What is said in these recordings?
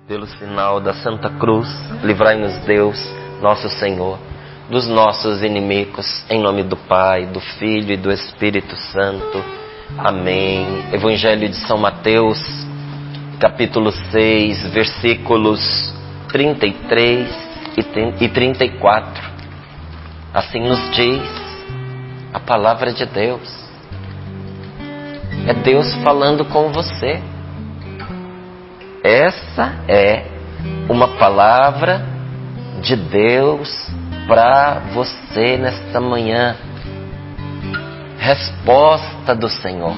Pelo sinal da Santa Cruz, livrai-nos Deus, nosso Senhor, dos nossos inimigos, em nome do Pai, do Filho e do Espírito Santo. Amém. Evangelho de São Mateus, capítulo 6, versículos 33 e 34. Assim nos diz a palavra de Deus. É Deus falando com você. Essa é uma palavra de Deus para você nesta manhã. Resposta do Senhor.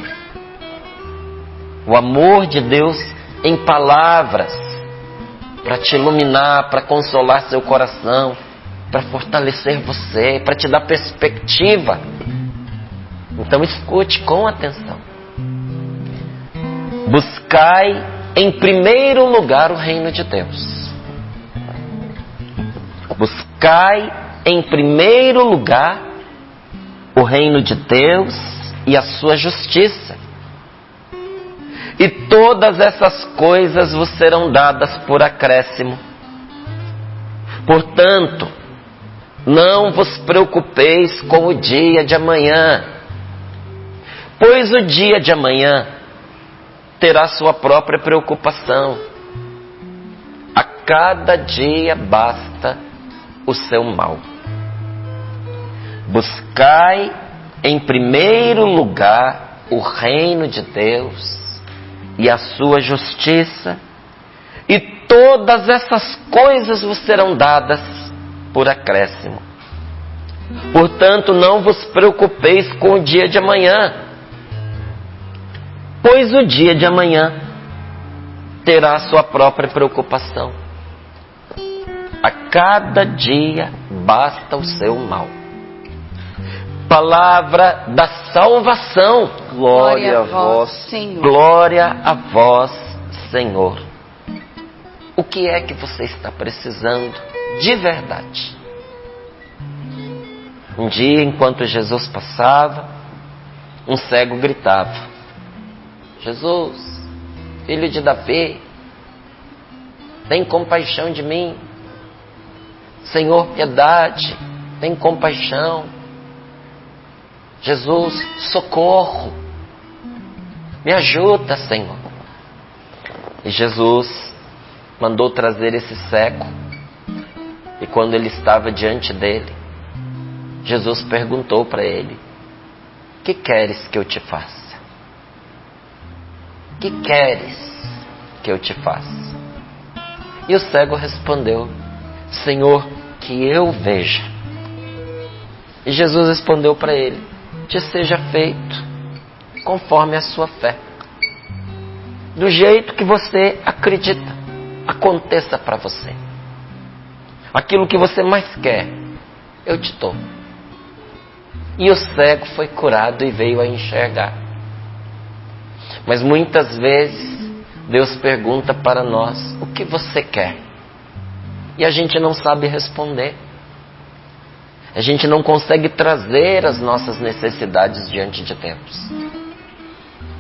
O amor de Deus em palavras para te iluminar, para consolar seu coração, para fortalecer você, para te dar perspectiva. Então escute com atenção. Buscai em primeiro lugar o reino de Deus. Buscai em primeiro lugar o reino de Deus e a sua justiça. E todas essas coisas vos serão dadas por acréscimo. Portanto, não vos preocupeis com o dia de amanhã, pois o dia de amanhã terá sua própria preocupação. A cada dia basta o seu mal. Buscai em primeiro lugar o reino de Deus e a sua justiça, e todas essas coisas vos serão dadas por acréscimo. Portanto, não vos preocupeis com o dia de amanhã, pois o dia de amanhã terá sua própria preocupação. A cada dia basta o seu mal. Palavra da salvação. Glória a vós, Senhor. Glória a vós, Senhor. O que é que você está precisando de verdade? Um dia, enquanto Jesus passava, um cego gritava: Jesus, filho de Davi, tem compaixão de mim. Senhor, piedade, tem compaixão. Jesus, socorro, me ajuda, Senhor. E Jesus mandou trazer esse cego. E quando ele estava diante dele, Jesus perguntou para ele: que queres que eu te faça? Que queres que eu te faça? E o cego respondeu: Senhor, que eu veja. E Jesus respondeu para ele: te seja feito conforme a sua fé. Do jeito que você acredita, aconteça para você. Aquilo que você mais quer, eu te dou. E o cego foi curado e veio a enxergar. Mas muitas vezes Deus pergunta para nós: o que você quer? E a gente não sabe responder. A gente não consegue trazer as nossas necessidades diante de Deus.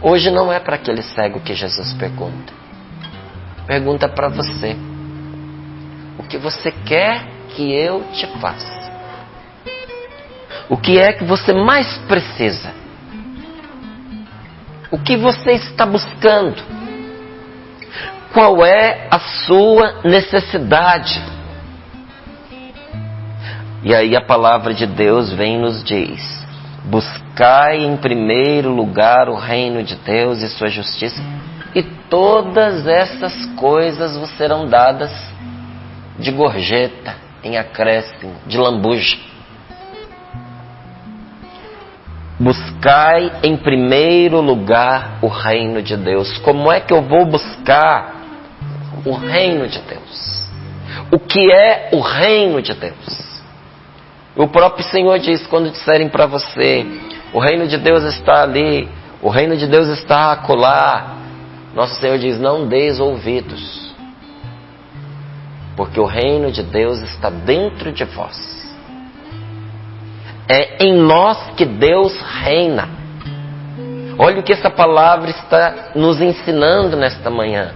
Hoje não é para aquele cego que Jesus pergunta. Pergunta para você: o que você quer que eu te faça? O que é que você mais precisa? O que você está buscando? Qual é a sua necessidade? E aí a palavra de Deus vem e nos diz: buscai em primeiro lugar o reino de Deus e sua justiça, e todas essas coisas vos serão dadas de gorjeta, em acréscimo, de lambuja. Buscai em primeiro lugar o reino de Deus. Como é que eu vou buscar o reino de Deus? O que é o reino de Deus? O próprio Senhor diz, quando disserem para você: o reino de Deus está ali, o reino de Deus está acolá, nosso Senhor diz: não deis ouvidos, porque o reino de Deus está dentro de vós. É em nós que Deus reina. Olha o que essa palavra está nos ensinando nesta manhã.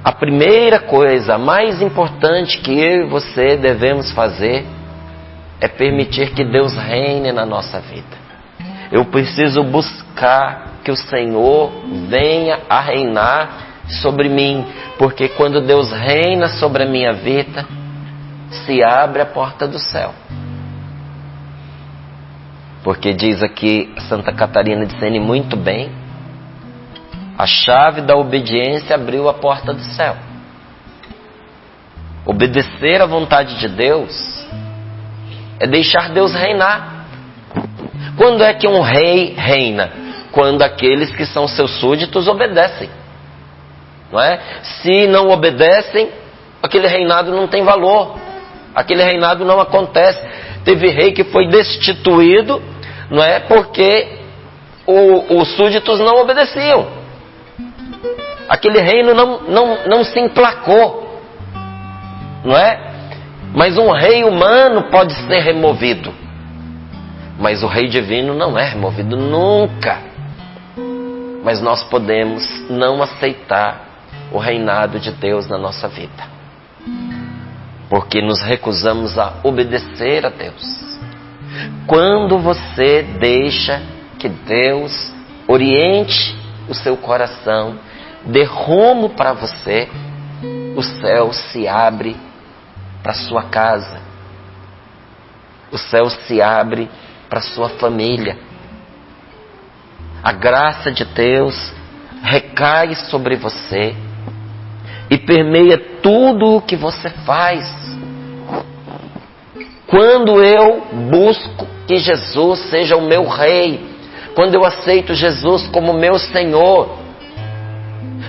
a primeira coisa, a mais importante que eu e você devemos fazer é permitir que Deus reine na nossa vida. Eu preciso buscar que o Senhor venha a reinar sobre mim, porque quando Deus reina sobre a minha vida, se abre a porta do céu. Porque diz aqui Santa Catarina de Sena muito bem, a chave da obediência abriu a porta do céu. Obedecer à vontade de Deus é deixar Deus reinar. Quando é que um rei reina? Quando aqueles que são seus súditos obedecem. Não é? Se não obedecem, aquele reinado não tem valor. Aquele reinado não acontece. Teve rei que foi destituído, não é? Porque os súditos não obedeciam. Aquele reino não se emplacou. Não é? Mas um rei humano pode ser removido. Mas o rei divino não é removido nunca. Mas nós podemos não aceitar o reinado de Deus na nossa vida, porque nos recusamos a obedecer a Deus. Quando você deixa que Deus oriente o seu coração, dê rumo para você, o céu se abre para sua casa, o céu se abre para sua família. A graça de Deus recai sobre você e permeia tudo o que você faz. Quando eu busco que Jesus seja o meu rei, quando eu aceito Jesus como meu Senhor,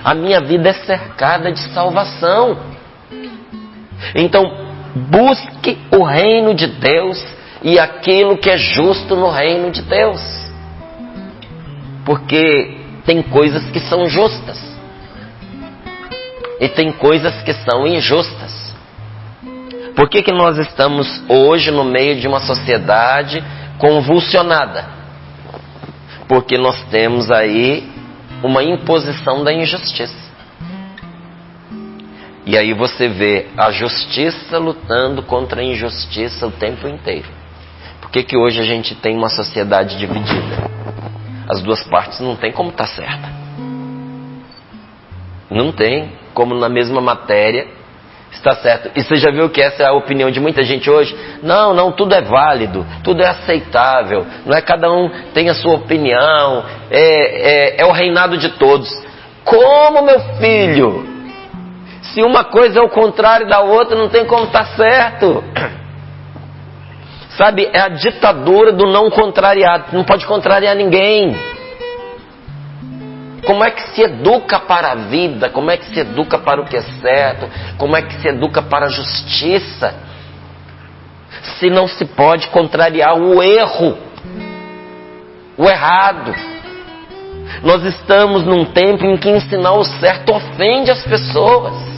a minha vida é cercada de salvação. Então, busque o reino de Deus e aquilo que é justo no reino de Deus. Porque tem coisas que são justas e tem coisas que são injustas. Por que nós estamos hoje no meio de uma sociedade convulsionada? Porque nós temos aí uma imposição da injustiça. E aí você vê a justiça lutando contra a injustiça o tempo inteiro. Por que hoje a gente tem uma sociedade dividida? As duas partes não tem como estar certa. Não tem como na mesma matéria está certo. E você já viu que essa é a opinião de muita gente hoje? Não, tudo é válido, tudo é aceitável, não é? Cada um tem a sua opinião, é o reinado de todos. Como, meu filho? Se uma coisa é o contrário da outra, não tem como estar certo. Sabe, é a ditadura do não contrariado, não pode contrariar ninguém. Como é que se educa para a vida? Como é que se educa para o que é certo? Como é que se educa para a justiça? Se não se pode contrariar o erro, o errado. Nós estamos num tempo em que ensinar o certo ofende as pessoas.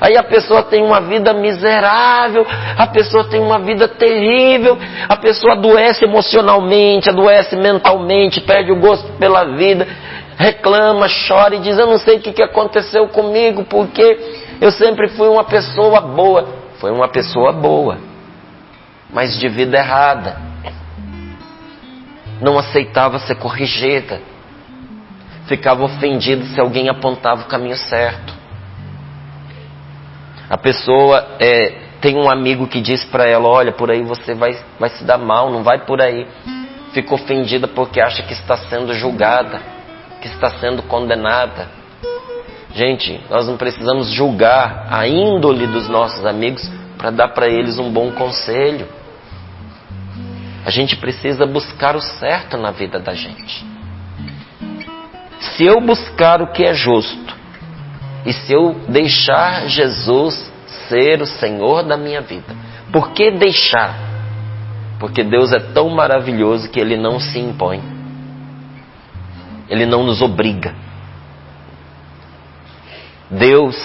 Aí a pessoa tem uma vida miserável, a pessoa tem uma vida terrível, a pessoa adoece emocionalmente, adoece mentalmente, perde o gosto pela vida, reclama, chora e diz: eu não sei o que aconteceu comigo, porque eu sempre fui uma pessoa boa. Foi uma pessoa boa, mas de vida errada. Não aceitava ser corrigida, ficava ofendida se alguém apontava o caminho certo. A pessoa tem um amigo que diz para ela: olha, por aí você vai se dar mal, não vai por aí. Fica ofendida porque acha que está sendo julgada, que está sendo condenada. Gente, nós não precisamos julgar a índole dos nossos amigos para dar para eles um bom conselho. A gente precisa buscar o certo na vida da gente. Se eu buscar o que é justo, e se eu deixar Jesus ser o Senhor da minha vida, por que deixar? Porque Deus é tão maravilhoso que Ele não se impõe. Ele não nos obriga. Deus,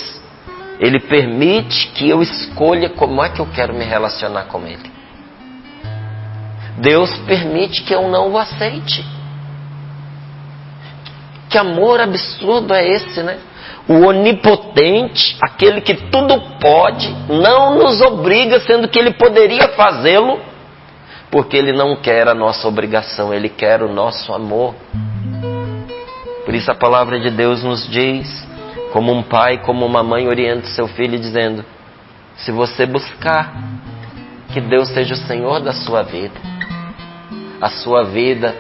Ele permite que eu escolha como é que eu quero me relacionar com Ele. Deus permite que eu não o aceite. Que amor absurdo é esse, né? O onipotente, aquele que tudo pode, não nos obriga, sendo que ele poderia fazê-lo, porque ele não quer a nossa obrigação, ele quer o nosso amor. Por isso a palavra de Deus nos diz, como um pai, como uma mãe orienta o seu filho dizendo: se você buscar que Deus seja o Senhor da sua vida, a sua vida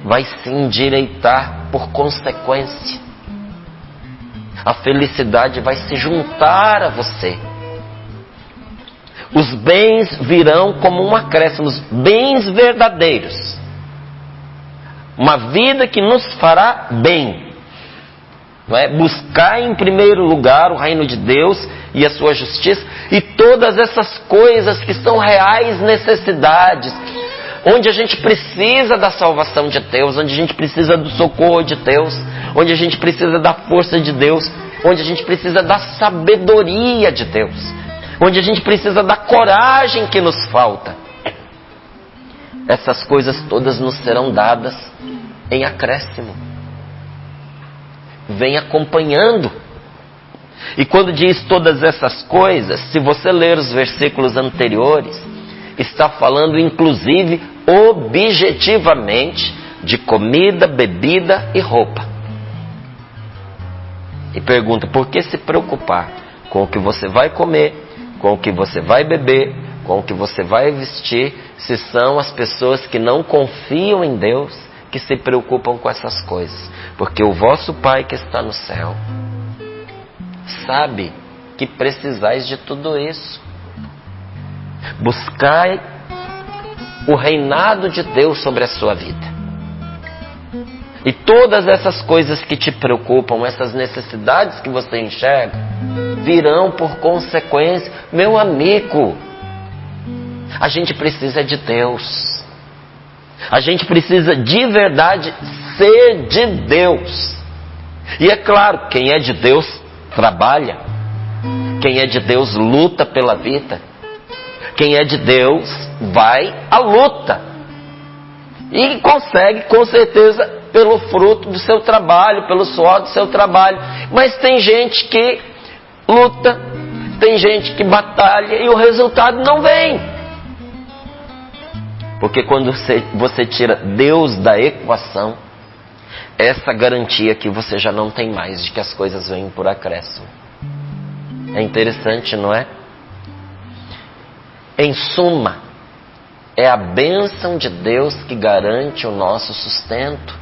vai se endireitar por consequência. A felicidade vai se juntar a você. Os bens virão como um acréscimo, os bens verdadeiros. Uma vida que nos fará bem. Não é? Buscar em primeiro lugar o reino de Deus e a sua justiça, e todas essas coisas que são reais necessidades, onde a gente precisa da salvação de Deus, onde a gente precisa do socorro de Deus, onde a gente precisa da força de Deus, onde a gente precisa da sabedoria de Deus, onde a gente precisa da coragem que nos falta. Essas coisas todas nos serão dadas em acréscimo. Vem acompanhando. E quando diz todas essas coisas, se você ler os versículos anteriores, está falando inclusive objetivamente de comida, bebida e roupa. E pergunta: por que se preocupar com o que você vai comer, com o que você vai beber, com o que você vai vestir, se são as pessoas que não confiam em Deus que se preocupam com essas coisas? Porque o vosso Pai que está no céu sabe que precisais de tudo isso. Buscai o reinado de Deus sobre a sua vida. E todas essas coisas que te preocupam, essas necessidades que você enxerga, virão por consequência. Meu amigo, a gente precisa de Deus. A gente precisa de verdade ser de Deus. E é claro, quem é de Deus trabalha. Quem é de Deus luta pela vida. Quem é de Deus vai à luta. E consegue, com certeza, pelo fruto do seu trabalho, pelo suor do seu trabalho. Mas tem gente que luta, tem gente que batalha e o resultado não vem. Porque quando você tira Deus da equação, essa garantia que você já não tem mais de que as coisas vêm por acréscimo. É interessante, não é? Em suma, é a bênção de Deus que garante o nosso sustento.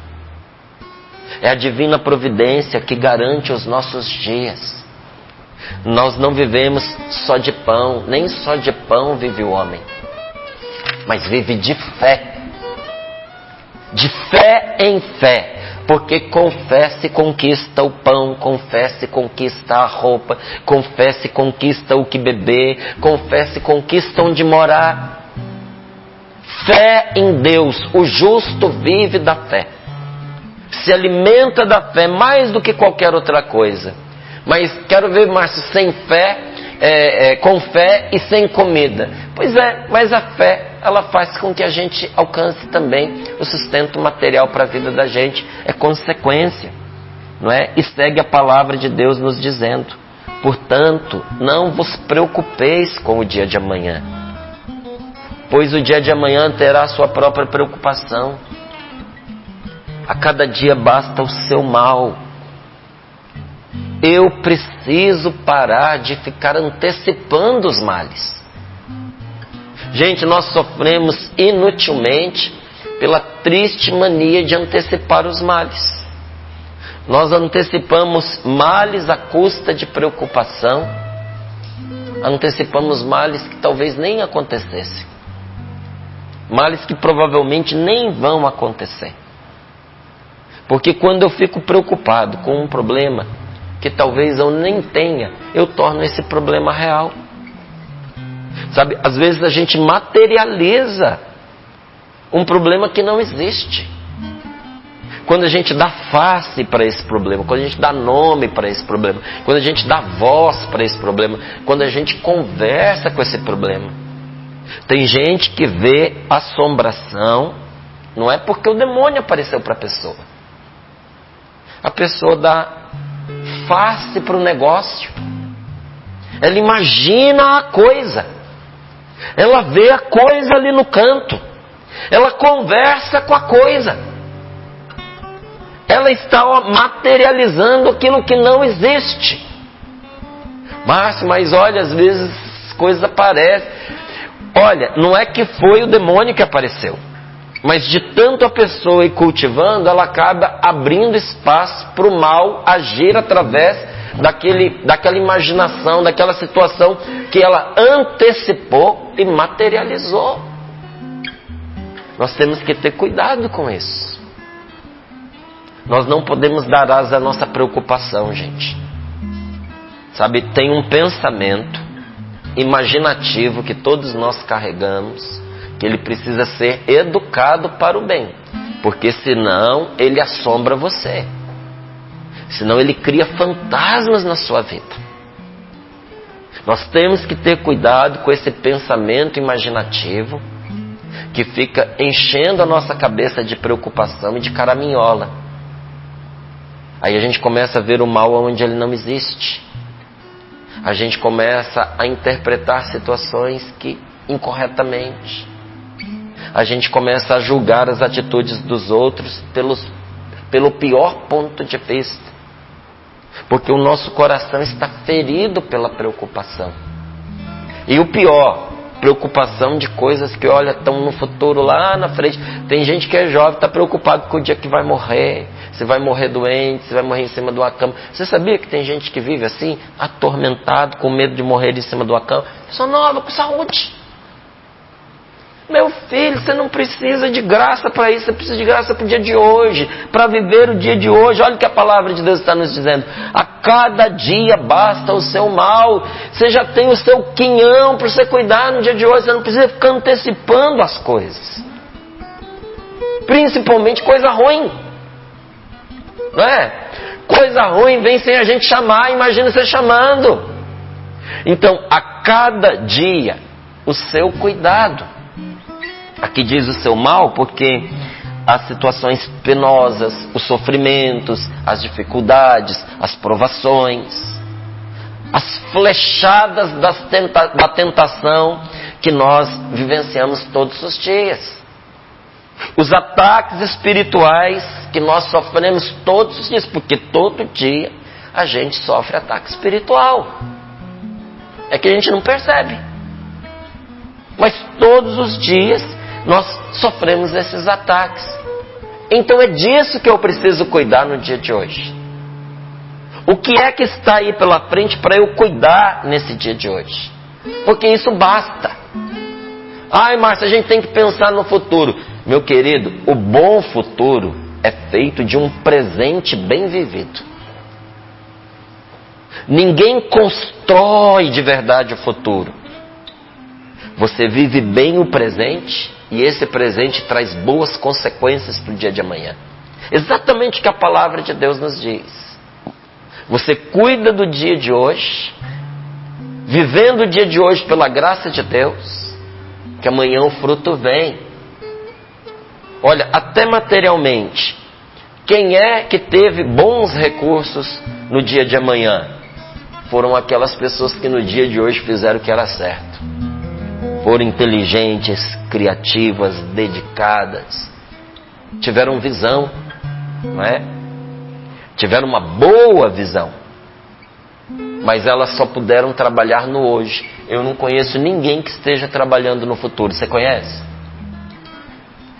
É a divina providência que garante os nossos dias. Nós não vivemos só de pão, nem só de pão vive o homem, mas vive de fé. De fé em fé. Porque com fé se conquista o pão, com fé se conquista a roupa, com fé se conquista o que beber, com fé se conquista onde morar. Fé em Deus, o justo vive da fé. Se alimenta da fé mais do que qualquer outra coisa. Mas quero ver, Márcio, sem fé, com fé e sem comida. Pois é, mas a fé, ela faz com que a gente alcance também o sustento material para a vida da gente. É consequência, não é? E segue a palavra de Deus nos dizendo: portanto, não vos preocupeis com o dia de amanhã, pois o dia de amanhã terá a sua própria preocupação. A cada dia basta o seu mal. Eu preciso parar de ficar antecipando os males. Gente, nós sofremos inutilmente pela triste mania de antecipar os males. Nós antecipamos males à custa de preocupação. Antecipamos males que talvez nem acontecessem. Males que provavelmente nem vão acontecer. Porque quando eu fico preocupado com um problema que talvez eu nem tenha, eu torno esse problema real. Sabe, às vezes a gente materializa um problema que não existe. Quando a gente dá face para esse problema, quando a gente dá nome para esse problema, quando a gente dá voz para esse problema, quando a gente conversa com esse problema. Tem gente que vê assombração, não é porque o demônio apareceu para a pessoa. A pessoa dá face para o negócio. Ela imagina a coisa. Ela vê a coisa ali no canto. Ela conversa com a coisa. Ela está materializando aquilo que não existe. Márcio, mas olha, às vezes as coisas aparecem. Olha, não é que foi o demônio que apareceu, mas de tanto a pessoa ir cultivando, ela acaba abrindo espaço para o mal agir através daquela imaginação, daquela situação que ela antecipou e materializou. Nós temos que ter cuidado com isso. Nós não podemos dar asa à nossa preocupação, gente. Sabe, tem um pensamento imaginativo que todos nós carregamos, que ele precisa ser educado para o bem, porque senão ele assombra você, senão ele cria fantasmas na sua vida. Nós temos que ter cuidado com esse pensamento imaginativo que fica enchendo a nossa cabeça de preocupação e de caraminhola. Aí a gente começa a ver o mal onde ele não existe. A gente começa a interpretar situações incorretamente. A gente começa a julgar as atitudes dos outros pelo pior ponto de vista. Porque o nosso coração está ferido pela preocupação. E o pior, preocupação de coisas que, olha, estão no futuro lá na frente. Tem gente que é jovem, está preocupado com o dia que vai morrer. Se vai morrer doente, se vai morrer em cima de uma cama. Você sabia que tem gente que vive assim, atormentado, com medo de morrer em cima de uma cama? Pessoa nova, com saúde. Meu filho, você não precisa de graça para isso, você precisa de graça para o dia de hoje, para viver o dia de hoje. Olha o que a palavra de Deus está nos dizendo. A cada dia basta o seu mal. Você já tem o seu quinhão para você cuidar no dia de hoje, você não precisa ficar antecipando as coisas. Principalmente coisa ruim. Não é? Coisa ruim vem sem a gente chamar, imagina você chamando. Então, a cada dia, o seu cuidado. Aqui diz o seu mal porque as situações penosas, os sofrimentos, as dificuldades, as provações, as flechadas da tentação que nós vivenciamos todos os dias. Os ataques espirituais que nós sofremos todos os dias, porque todo dia a gente sofre ataque espiritual. É que a gente não percebe. Mas todos os dias nós sofremos esses ataques. Então é disso que eu preciso cuidar no dia de hoje. O que é que está aí pela frente para eu cuidar nesse dia de hoje? Porque isso basta. Ai, Márcio, a gente tem que pensar no futuro. Meu querido, o bom futuro é feito de um presente bem vivido. Ninguém constrói de verdade o futuro. Você vive bem o presente e esse presente traz boas consequências para o dia de amanhã. Exatamente o que a palavra de Deus nos diz. Você cuida do dia de hoje, vivendo o dia de hoje pela graça de Deus, que amanhã o fruto vem. Olha, até materialmente, quem é que teve bons recursos no dia de amanhã? Foram aquelas pessoas que no dia de hoje fizeram o que era certo. Foram inteligentes, criativas, dedicadas. Tiveram visão, não é? Tiveram uma boa visão. Mas elas só puderam trabalhar no hoje. Eu não conheço ninguém que esteja trabalhando no futuro. Você conhece?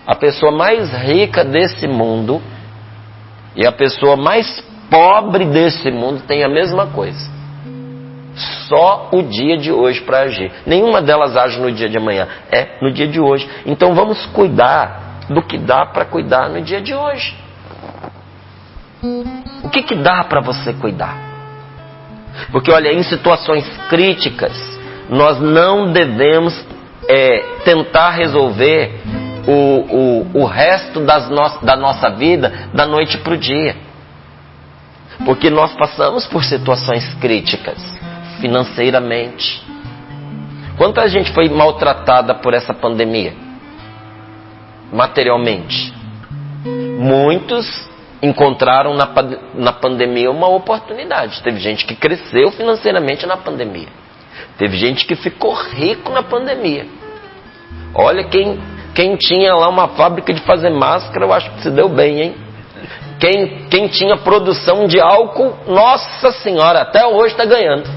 A pessoa mais rica desse mundo e a pessoa mais pobre desse mundo tem a mesma coisa. Só o dia de hoje para agir. Nenhuma delas age no dia de amanhã. É no dia de hoje. Então vamos cuidar do que dá para cuidar no dia de hoje. O que dá para você cuidar? Porque olha, em situações críticas, nós não devemos tentar resolver o resto da nossa vida da noite para o dia. Porque nós passamos por situações críticas financeiramente. Quanta gente foi maltratada por essa pandemia? Materialmente. Muitos encontraram na pandemia uma oportunidade. Teve gente que cresceu financeiramente na pandemia. Teve gente que ficou rico na pandemia. Olha, quem tinha lá uma fábrica de fazer máscara, eu acho que se deu bem, hein? Quem tinha produção de álcool, nossa senhora, até hoje está ganhando,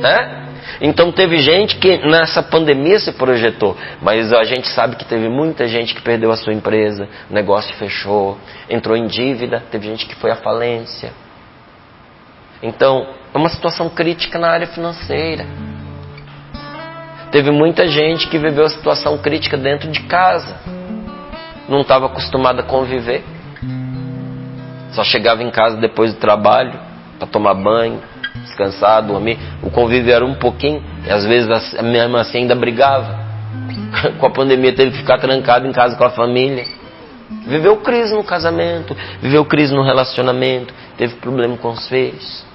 né? Então teve gente que nessa pandemia se projetou, mas a gente sabe que teve muita gente que perdeu a sua empresa, o negócio fechou, entrou em dívida, teve gente que foi à falência. Então é uma situação crítica na área financeira. Teve muita gente que viveu a situação crítica dentro de casa, não estava acostumada a conviver, só chegava em casa depois do trabalho para tomar banho, descansar, dormir. O convívio era um pouquinho, e às vezes mesmo assim ainda brigava. Com a pandemia teve que ficar trancado em casa com a família. Viveu crise no casamento, viveu crise no relacionamento, teve problema com os filhos.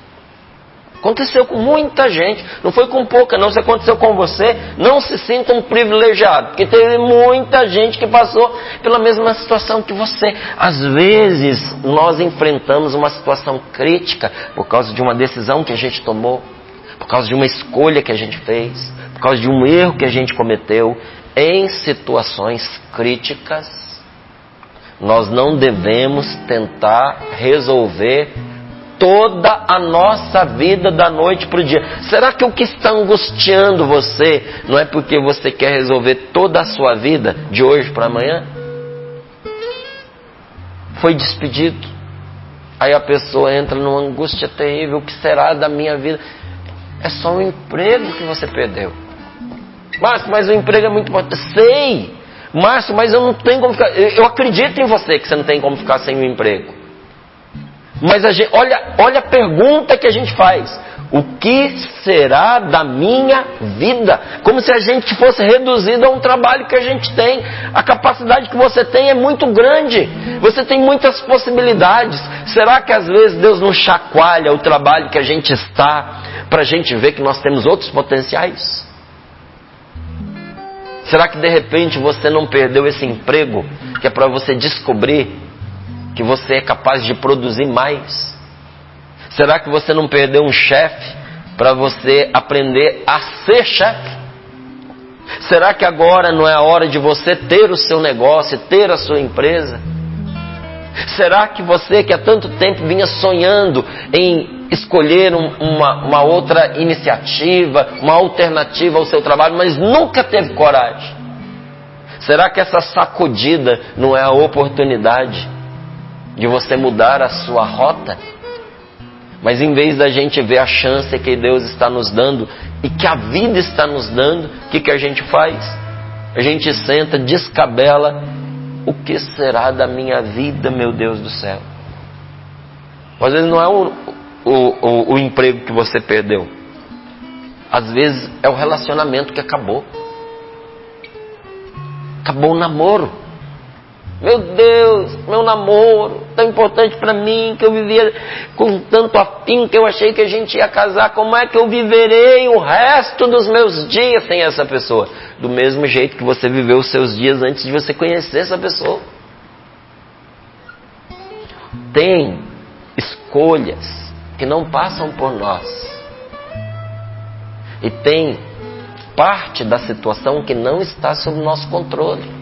Aconteceu com muita gente, não foi com pouca não. Se aconteceu com você, não se sinta um privilegiado, porque teve muita gente que passou pela mesma situação que você. Às vezes nós enfrentamos uma situação crítica por causa de uma decisão que a gente tomou, por causa de uma escolha que a gente fez, por causa de um erro que a gente cometeu. Em situações críticas, nós não devemos tentar resolver toda a nossa vida da noite para o dia. Será que o que está angustiando você não é porque você quer resolver toda a sua vida de hoje para amanhã? Foi despedido, aí a pessoa entra numa angústia terrível. O que será da minha vida? É só um emprego que você perdeu. Márcio, mas o emprego é muito importante. Sei, Márcio, mas eu não tenho como ficar. Eu acredito em você que você não tem como ficar sem um emprego. Mas olha a pergunta que a gente faz. O que será da minha vida? Como se a gente fosse reduzido a um trabalho que a gente tem. A capacidade que você tem é muito grande. Você tem muitas possibilidades. Será que às vezes Deus não chacoalha o trabalho que a gente está para a gente ver que nós temos outros potenciais? Será que de repente você não perdeu esse emprego que é para você descobrir que você é capaz de produzir mais? Será que você não perdeu um chefe para você aprender a ser chefe? Será que agora não é a hora de você ter o seu negócio, ter a sua empresa? Será que você que há tanto tempo vinha sonhando em escolher uma outra iniciativa, uma alternativa ao seu trabalho, mas nunca teve coragem? Será que essa sacudida não é a oportunidade de você mudar a sua rota? Mas em vez da gente ver a chance que Deus está nos dando e que a vida está nos dando, o que a gente faz? A gente senta, descabela. O que será da minha vida, meu Deus do céu? Às vezes não é o emprego que você perdeu. Às vezes é o relacionamento que acabou. Acabou o namoro. Meu Deus, meu namoro, tão importante para mim, que eu vivia com tanto afinco, que eu achei que a gente ia casar. Como é que eu viverei o resto dos meus dias sem essa pessoa? Do mesmo jeito que você viveu os seus dias antes de você conhecer essa pessoa. Tem escolhas que não passam por nós. E tem parte da situação que não está sob o nosso controle.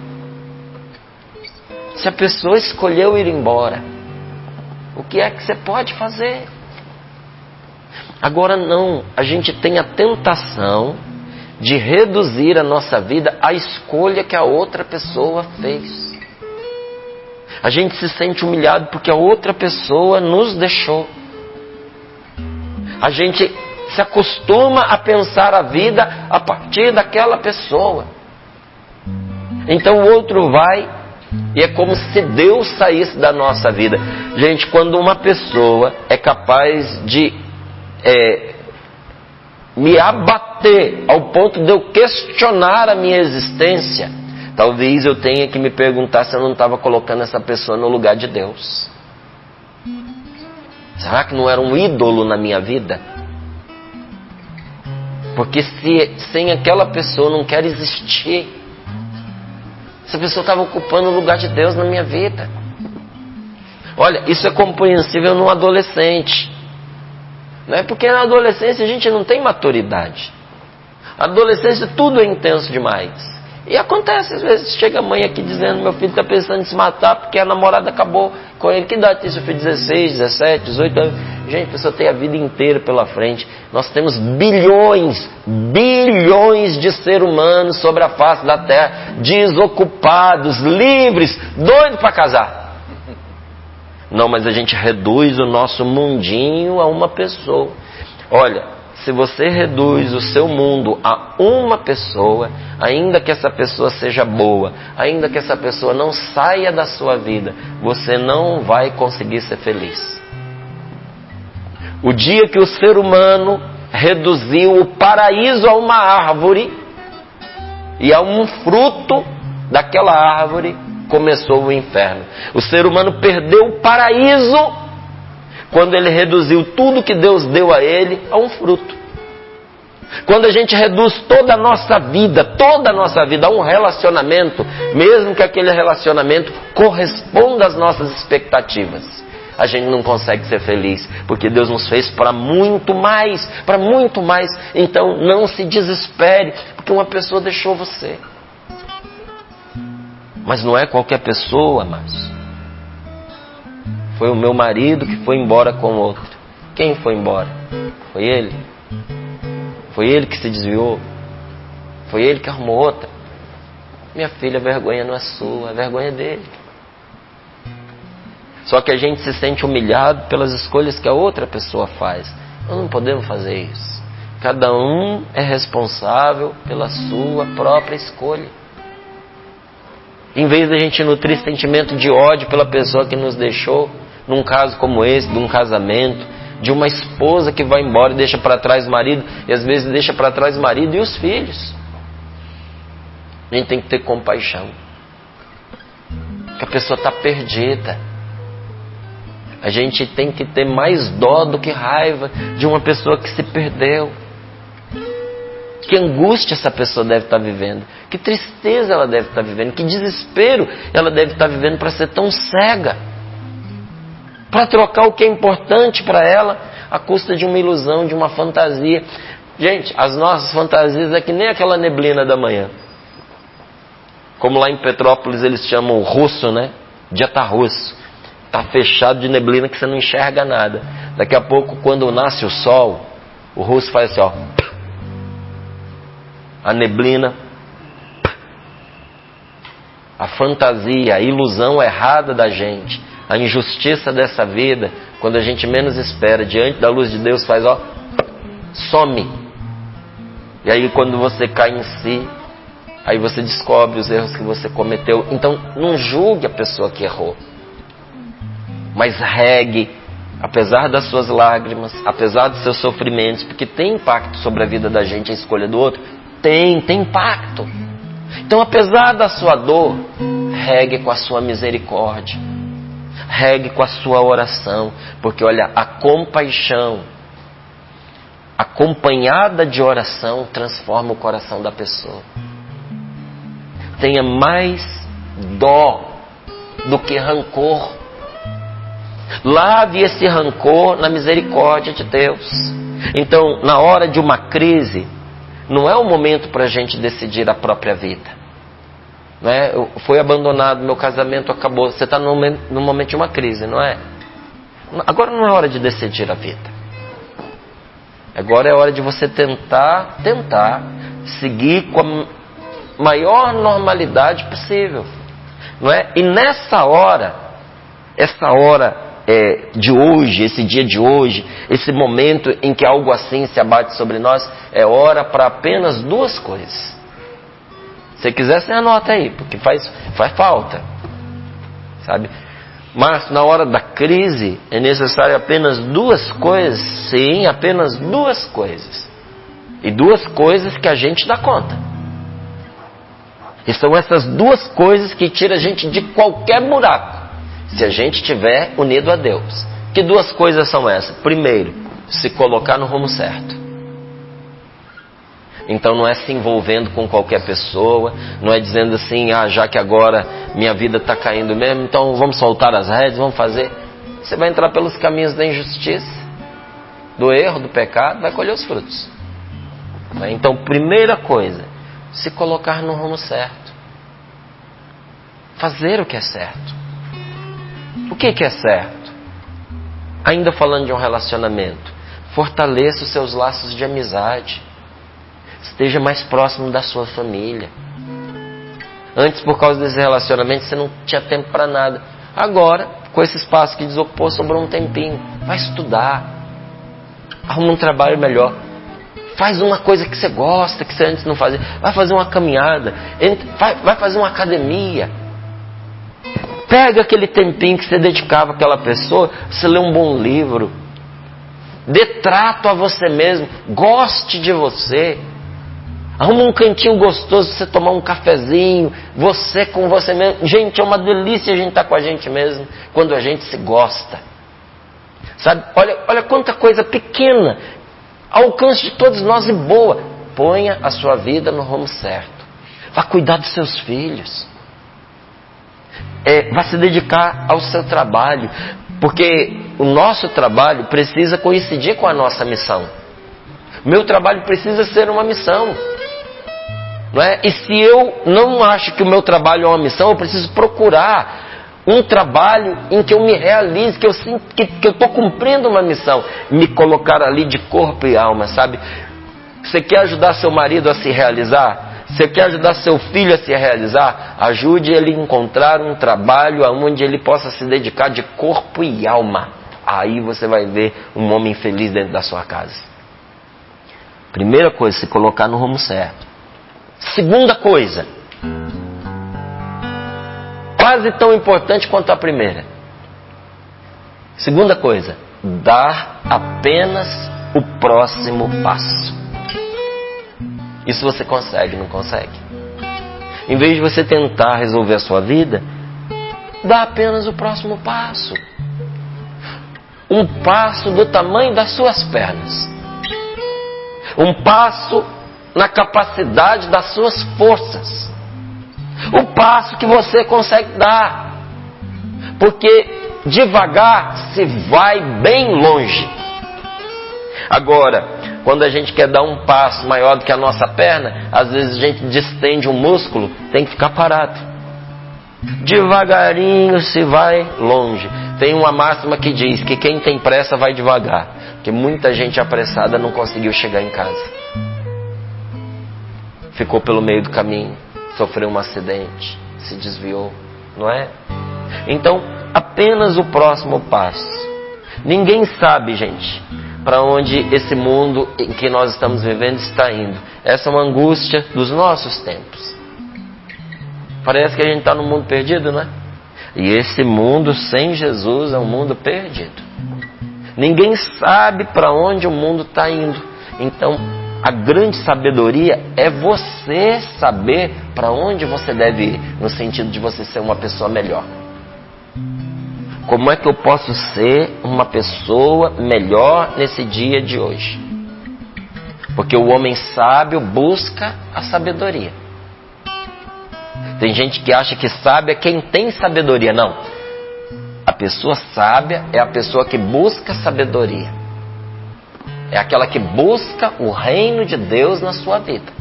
Se a pessoa escolheu ir embora, o que é que você pode fazer? Agora não, a gente tem a tentação de reduzir a nossa vida à escolha que a outra pessoa fez. A gente se sente humilhado porque a outra pessoa nos deixou. A gente se acostuma a pensar a vida a partir daquela pessoa. Então o outro vai e é como se Deus saísse da nossa vida. Gente, quando uma pessoa é capaz de me abater ao ponto de eu questionar a minha existência, talvez eu tenha que me perguntar se eu não estava colocando essa pessoa no lugar de Deus. Será que não era um ídolo na minha vida? Porque sem aquela pessoa eu não quero existir. Essa pessoa estava ocupando o lugar de Deus na minha vida. Olha, isso é compreensível num adolescente. Não é porque na adolescência a gente não tem maturidade. A adolescência tudo é intenso demais. E acontece, às vezes, chega a mãe aqui dizendo: meu filho está pensando em se matar porque a namorada acabou com ele. Que idade tem seu filho? 16, 17, 18 anos. Gente, a pessoa tem a vida inteira pela frente. Nós temos bilhões de seres humanos sobre a face da terra, desocupados, livres, doidos para casar. Não, mas a gente reduz o nosso mundinho a uma pessoa. Olha, se você reduz o seu mundo a uma pessoa, ainda que essa pessoa seja boa, ainda que essa pessoa não saia da sua vida, você não vai conseguir ser feliz. O dia que o ser humano reduziu o paraíso a uma árvore e a um fruto daquela árvore, começou o inferno. O ser humano perdeu o paraíso quando ele reduziu tudo que Deus deu a ele a um fruto. Quando a gente reduz toda a nossa vida a um relacionamento, mesmo que aquele relacionamento corresponda às nossas expectativas, a gente não consegue ser feliz, porque Deus nos fez para muito mais, Então não se desespere, porque uma pessoa deixou você. Mas não é qualquer pessoa, mas foi o meu marido que foi embora com outro. Quem foi embora? Foi ele. Foi ele que se desviou. Foi ele que arrumou outra. Minha filha, a vergonha não é sua, a vergonha é dele. Só que a gente se sente humilhado pelas escolhas que a outra pessoa faz. Nós não podemos fazer isso. Cada um é responsável pela sua própria escolha. Em vez de a gente nutrir sentimento de ódio pela pessoa que nos deixou, num caso como esse, de um casamento, de uma esposa que vai embora e deixa para trás o marido, e às vezes deixa para trás o marido e os filhos. A gente tem que ter compaixão. Porque a pessoa está perdida. A gente tem que ter mais dó do que raiva de uma pessoa que se perdeu. Que angústia essa pessoa deve estar vivendo. Que tristeza ela deve estar vivendo. Que desespero ela deve estar vivendo para ser tão cega. Para trocar o que é importante para ela à custa de uma ilusão, de uma fantasia. Gente, as nossas fantasias é que nem aquela neblina da manhã. Como lá em Petrópolis eles chamam o russo, né? Dia tá russo. Tá fechado de neblina que você não enxerga nada. Daqui a pouco, quando nasce o sol, o russo faz assim, ó. A neblina, a fantasia, a ilusão errada da gente, a injustiça dessa vida, quando a gente menos espera, diante da luz de Deus, faz, ó, some. E aí quando você cai em si, aí você descobre os erros que você cometeu. Então não julgue a pessoa que errou, mas regue, apesar das suas lágrimas, apesar dos seus sofrimentos, porque tem impacto sobre a vida da gente a escolha do outro. Tem impacto. Então, apesar da sua dor, regue com a sua misericórdia, regue com a sua oração, porque olha, a compaixão acompanhada de oração transforma o coração da pessoa. Tenha mais dó do que rancor. Lave esse rancor na misericórdia de Deus. Então, na hora de uma crise, não é o momento para a gente decidir a própria vida. Não é? Foi abandonado, meu casamento acabou. Você está no momento de uma crise, não é? Agora não é hora de decidir a vida. Agora é hora de você tentar seguir com a maior normalidade possível. Não é? E nessa hora, de hoje, esse dia de hoje, esse momento em que algo assim se abate sobre nós, é hora para apenas duas coisas. Se quiser, você anota aí, porque faz falta, sabe? Mas na hora da crise é necessário apenas duas coisas. Sim, apenas duas coisas. E duas coisas que a gente dá conta. E são essas duas coisas que tiram a gente de qualquer buraco, se a gente estiver unido a Deus. Que duas coisas são essas? Primeiro, se colocar no rumo certo. Então não é se envolvendo com qualquer pessoa, não é dizendo assim, já que agora minha vida está caindo mesmo, então vamos soltar as rédeas, vamos fazer. você vai entrar pelos caminhos da injustiça, do erro, do pecado, vai colher os frutos. Então, primeira coisa, se colocar no rumo certo. Fazer o que é certo. O que é certo? Ainda falando de um relacionamento, fortaleça os seus laços de amizade. Esteja mais próximo da sua família. Antes, por causa desse relacionamento, você não tinha tempo para nada. Agora, com esse espaço que desocupou, sobrou um tempinho. Vai estudar. Arruma um trabalho melhor. Faz uma coisa que você gosta, que você antes não fazia. Vai fazer uma caminhada. Vai fazer uma academia. Pega aquele tempinho que você dedicava àquela pessoa. Você lê um bom livro. Dê trato a você mesmo. Goste de você. Arruma um cantinho gostoso pra você tomar um cafezinho, você com você mesmo. Gente, é uma delícia a gente estar com a gente mesmo, quando a gente se gosta. Sabe, olha quanta coisa pequena, ao alcance de todos nós e boa. Ponha a sua vida no rumo certo. Vá cuidar dos seus filhos. Vá se dedicar ao seu trabalho, porque o nosso trabalho precisa coincidir com a nossa missão. Meu trabalho precisa ser uma missão. Não é? E se eu não acho que o meu trabalho é uma missão, eu preciso procurar um trabalho em que eu me realize, que eu sinto que eu estou cumprindo uma missão. Me colocar ali de corpo e alma, sabe? Você quer ajudar seu marido a se realizar? Você quer ajudar seu filho a se realizar? Ajude ele a encontrar um trabalho onde ele possa se dedicar de corpo e alma. Aí você vai ver um homem feliz dentro da sua casa. Primeira coisa, se colocar no rumo certo. Segunda coisa, quase tão importante quanto a primeira. Segunda coisa, dar apenas o próximo passo. Isso você consegue, não consegue? Em vez de você tentar resolver a sua vida, dá apenas o próximo passo. Um passo do tamanho das suas pernas. Um passo na capacidade das suas forças. O passo que você consegue dar. Porque devagar se vai bem longe. Agora, quando a gente quer dar um passo maior do que a nossa perna, às vezes a gente distende um músculo, tem que ficar parado. Devagarinho se vai longe. Tem uma máxima que diz que quem tem pressa vai devagar. Porque muita gente apressada não conseguiu chegar em casa. Ficou pelo meio do caminho, sofreu um acidente, se desviou, não é? Então, apenas o próximo passo. Ninguém sabe, gente, para onde esse mundo em que nós estamos vivendo está indo. Essa é uma angústia dos nossos tempos. Parece que a gente está num mundo perdido, não é? E esse mundo sem Jesus é um mundo perdido. Ninguém sabe para onde o mundo está indo. Então, a grande sabedoria é você saber para onde você deve ir, no sentido de você ser uma pessoa melhor. Como é que eu posso ser uma pessoa melhor nesse dia de hoje? Porque o homem sábio busca a sabedoria. Tem gente que acha que sábio é quem tem sabedoria. Não. A pessoa sábia é a pessoa que busca sabedoria. É aquela que busca o reino de Deus na sua vida.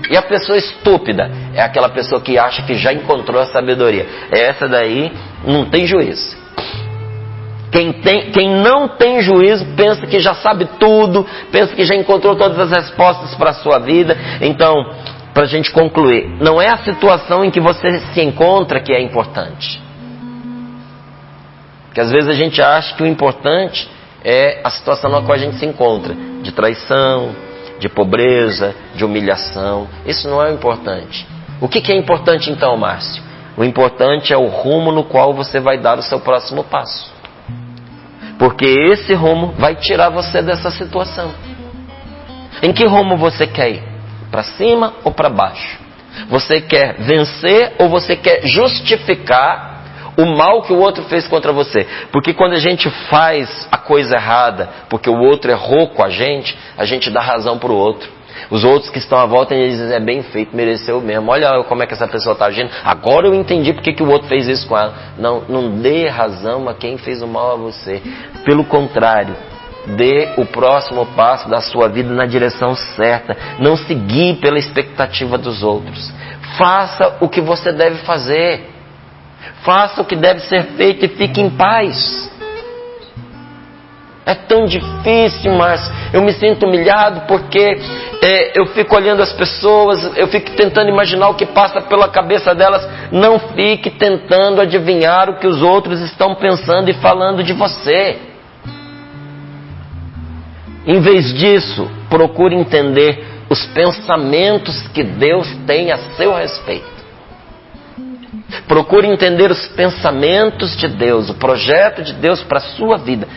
E a pessoa estúpida é aquela pessoa que acha que já encontrou a sabedoria. Essa daí não tem juízo. Quem não tem juízo pensa que já sabe tudo, pensa que já encontrou todas as respostas para a sua vida. Então, para a gente concluir, não é a situação em que você se encontra que é importante. Porque às vezes a gente acha que o importante é a situação na qual a gente se encontra, de traição, de pobreza, de humilhação. Isso não é o importante. O que é importante então, Márcio? O importante é o rumo no qual você vai dar o seu próximo passo. Porque esse rumo vai tirar você dessa situação. Em que rumo você quer ir? Para cima ou para baixo? Você quer vencer ou você quer justificar o mal que o outro fez contra você? Porque quando a gente faz a coisa errada, porque o outro errou com a gente dá razão para o outro. Os outros que estão à volta, eles dizem, é bem feito, mereceu mesmo. Olha como é que essa pessoa está agindo. Agora eu entendi porque que o outro fez isso com ela. Não, não dê razão a quem fez o mal a você. Pelo contrário, dê o próximo passo da sua vida na direção certa. Não se guie pela expectativa dos outros. Faça o que você deve fazer. Faça o que deve ser feito e fique em paz. É tão difícil, mas eu me sinto humilhado porque eu fico olhando as pessoas, eu fico tentando imaginar o que passa pela cabeça delas. Não fique tentando adivinhar o que os outros estão pensando e falando de você. Em vez disso, procure entender os pensamentos que Deus tem a seu respeito. Procure entender os pensamentos de Deus, o projeto de Deus para a sua vida.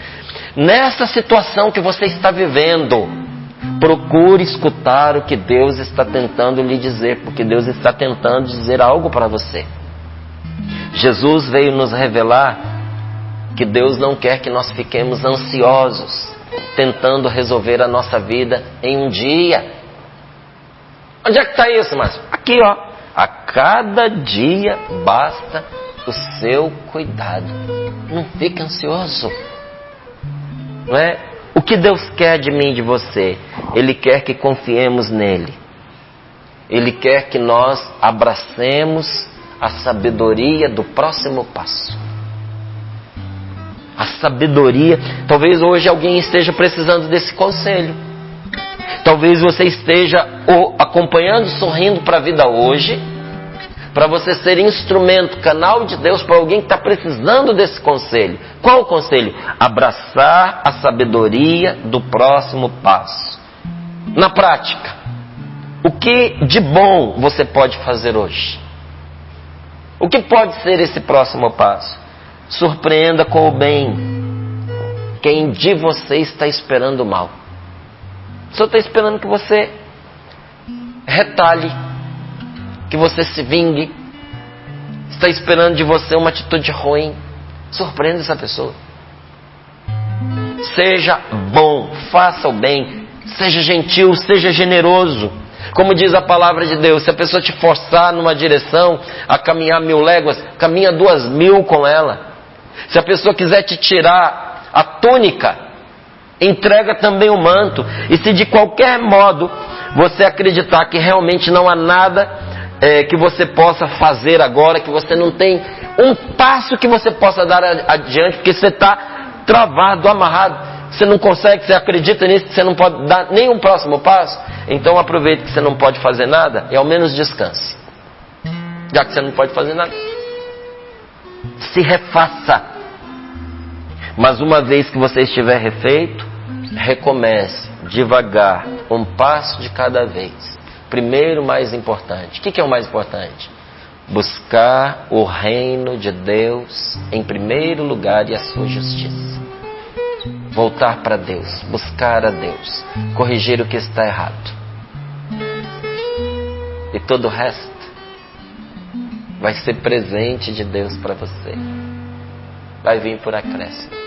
Nessa situação que você está vivendo, procure escutar o que Deus está tentando lhe dizer, porque Deus está tentando dizer algo para você. Jesus veio nos revelar que Deus não quer que nós fiquemos ansiosos, tentando resolver a nossa vida em um dia. Onde é que está isso, Márcio? Aqui, ó. A cada dia basta o seu cuidado. Não fique ansioso. Não é? O que Deus quer de mim e de você? Ele quer que confiemos nele. Ele quer que nós abracemos a sabedoria do próximo passo. A sabedoria. Talvez hoje alguém esteja precisando desse conselho. Talvez você esteja acompanhando, sorrindo para a vida hoje, para você ser instrumento, canal de Deus para alguém que está precisando desse conselho. Qual o conselho? Abraçar a sabedoria do próximo passo. Na prática, o que de bom você pode fazer hoje? O que pode ser esse próximo passo? Surpreenda com o bem quem de você está esperando o mal. O Senhor está esperando que você retalhe, que você se vingue. Está esperando de você uma atitude ruim. Surpreenda essa pessoa. Seja bom, faça o bem, seja gentil, seja generoso. Como diz a palavra de Deus, se a pessoa te forçar numa direção a caminhar 1000 léguas, caminha 2000 com ela. Se a pessoa quiser te tirar a túnica, entrega também o manto. E se de qualquer modo você acreditar que realmente não há nada que você possa fazer agora, que você não tem um passo que você possa dar adiante, porque você está travado, amarrado, você não consegue, você acredita nisso, que você não pode dar nenhum próximo passo, então aproveite que você não pode fazer nada e ao menos descanse. Já que você não pode fazer nada, se refaça. Mas uma vez que você estiver refeito, recomece devagar, um passo de cada vez. Primeiro, o mais importante. O que é o mais importante? Buscar o reino de Deus em primeiro lugar e a sua justiça. Voltar para Deus, buscar a Deus, corrigir o que está errado. E todo o resto vai ser presente de Deus para você. Vai vir por acréscimo.